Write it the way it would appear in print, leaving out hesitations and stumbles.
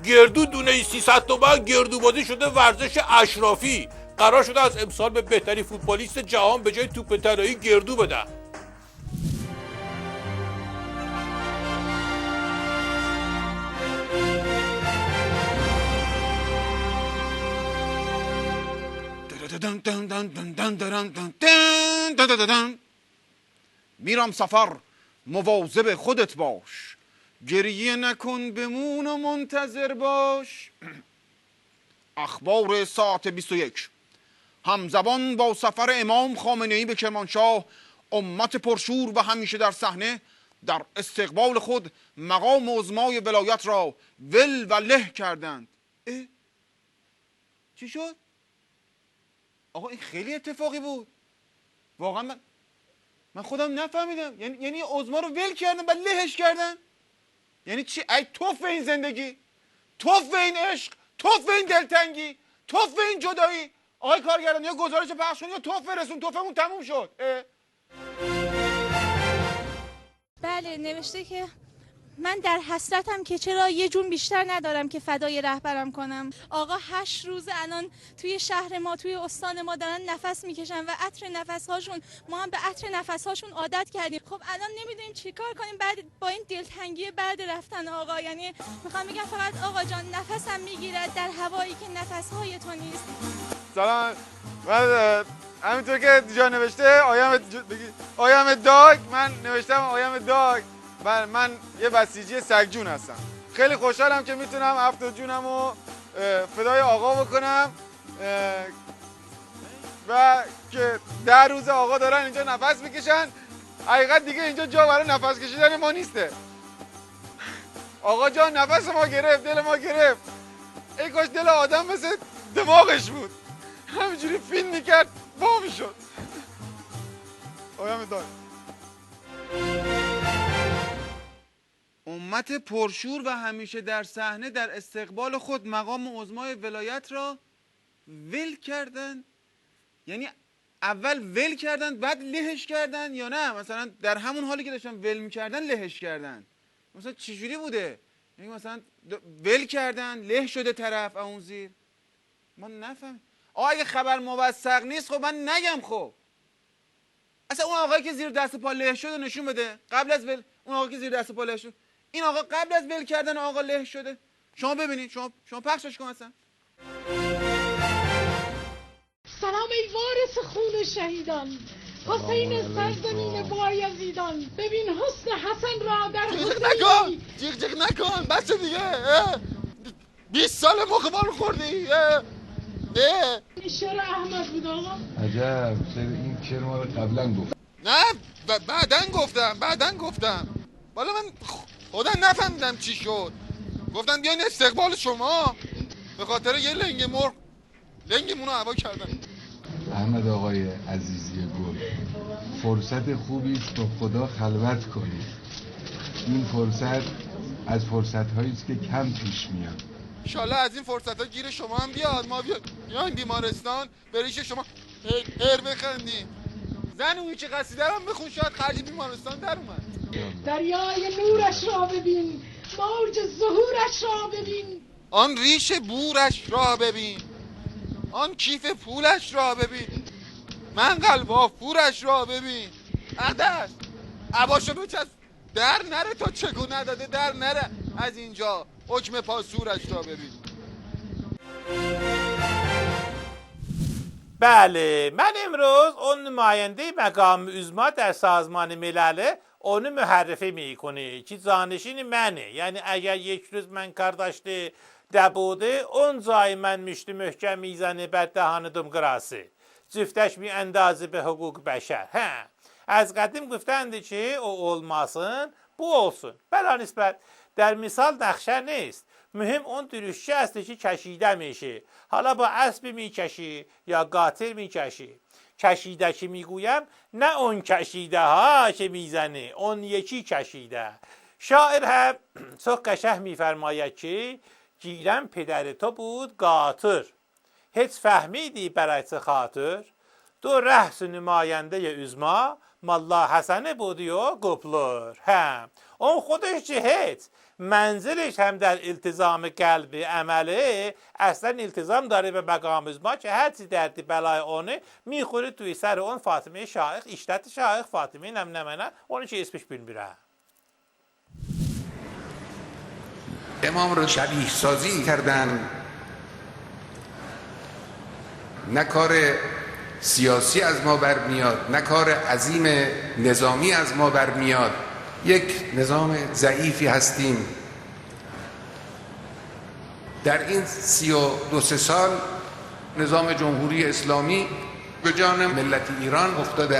گردو دونه 300 تومن گردوبازی شده ورزش اشرافی. قرار شده از امسال به بهترین فوتبالیست جهان به جای توپ طلایی گردو بدن. میرم سفر مواظب خودت باش، گریه نکن بمون و منتظر باش. اخبار ساعت 21 همزبان با سفر امام خامنه‌ای به کرمانشاه، امت پرشور و همیشه در صحنه در استقبال خود مقام عظمای ولایت را ول و له کردند. چی شد؟ آقا این خیلی اتفاقی بود واقعا. من خودم نفهمیدم. یعنی عظما رو ول کردن و لهش کردن. یعنی چی؟ ای توف این زندگی، توف این عشق، توف این دلتنگی، توف این جدایی. آقای کارگردان یا گزارش پخش کن یا توف برسون، توفمون تموم شد. بله نوشته که من در حسرتم که چرا یه جون بیشتر ندارم که فدای رهبرم کنم. آقا 8 روز الان توی شهر ما، توی استان ما دارن نفس میکشن و عطر نفسهاشون، ما هم به عطر نفسهاشون عادت کردیم. خب الان نمیدونیم چیکار کنیم بعد با این دلتنگی بعد رفتن آقا. یعنی میخوام بگم فقط آقا جان نفسم میگیرد در هوایی که نفسهای تو نیست. سلام. من همینطور که جا نوشته آیام داگ، من نوشتم آیام داگ. من یه بسیجی سگجون هستم. خیلی خوشحالم که میتونم 70 جونم رو فدای آقا بکنم و که 10 روز آقا دارن اینجا نفس میکشن. حقیقت دیگه اینجا جا برای نفس کشیدن ما نیسته. آقا جان نفس ما گرفت، دل ما گرفت. ای کاش دل آدم مثل دماغش بود، همینجوری فیلم میکرد وا میشد. آیام داگ. امت پرشور و همیشه در صحنه در استقبال خود مقام عظمای ولایت را ول کردند. یعنی اول ول کردند بعد لهش کردند یا نه مثلا در همون حالی که داشتن ول میکردن لهش کردند؟ مثلا چجوری بوده؟ یعنی مثلا ول کردن له شده طرف اون زیر؟ ما نفهم. اگه خبر موثق نیست خب من نگم. خب اصلا اون آقایی که زیر دست پا له شده نشون بده. قبل از ول اون آقایی که زیر دست پا له شده، این آقا قبل از ول کردن آقا له شده. شما ببینید، شما پخشش کن اصلا. سلام ای وارث خون شهیدان، حسین سرزمین بایزیدان. ببین حسن حسن را در حسین. جیغ نکن بچه دیگه. 20 سال مخمال خوردی. این شعر احمد بود آقا. عجب، این شعر ما رو قبلا گفت. نه بعدن گفتم. بالا من خودم نفهمیدم چی شد. گفتن بیاین استقبال شما، به خاطر یه لنگ مرغ لنگمون رو هوا کردن. احمد آقای عزیزی گل، فرصت خوبی است با خدا خلوت کنید. این فرصت از فرصت‌هایی است که کم پیش میاد. انشالله از این فرصت‌ها گیر شما هم بیاد. ما بیاین بیمارستان به ریش شما هر بخندیم. زن اون که قصیده رو بخون شاید خرج بیمارستان در اومد. دریای نورش را ببین، موج ظهورش را ببین، آن ریش بورش را ببین، آن کیف پولش را ببین، منقل وافورش را ببین. اقدر عباشو بچست در نره تا چکو نداده در نره از اینجا. حکم پاسورش را ببین. بله من امروز اون نماینده مقام عظما در سازمان ملل اونو معرفی میکنه که زانشین منه. یعنی اگر یک روز من کار داشته دبوده اون زای من مشت محکم میزنه بر دهان دموکراسی، جفتش می اندازه به حقوق بشر. از قدیم گفتند که او olmasın bu olsun. بلا نسبت در مثال نقشه نیست، مهم اون درشته است که کشیده میشه. حالا با اسب میکشی یا قاطر میکشی. کشیده که میگویم نه اون کشیده ها که میزنه، اون یکی کشیده. شاعر هم سو قشنگ میفرماید که گیرم پدر تو بود قاطر، هیچ فهمیدی برای چه خاطر؟ دو رهس نماینده عظما مالله حسن بودی و گپلر هم اون خودش جهت منزلش هم در التزام قلب عمله، اصلا التزام داره به مقام ازما که هرچی دردی بلای اونه میخوره توی سر اون فاطمه شایخ، اشتت شایخ فاطمه نمنه اون چه اسمش بینبیره. امام رو شبیه سازی کردن، نه کار سیاسی از ما برمیاد، نه کار عظیم نظامی از ما برمیاد. یک نظام ضعیفی هستیم. در این 32 سال نظام جمهوری اسلامی به جان ملت ایران افتاده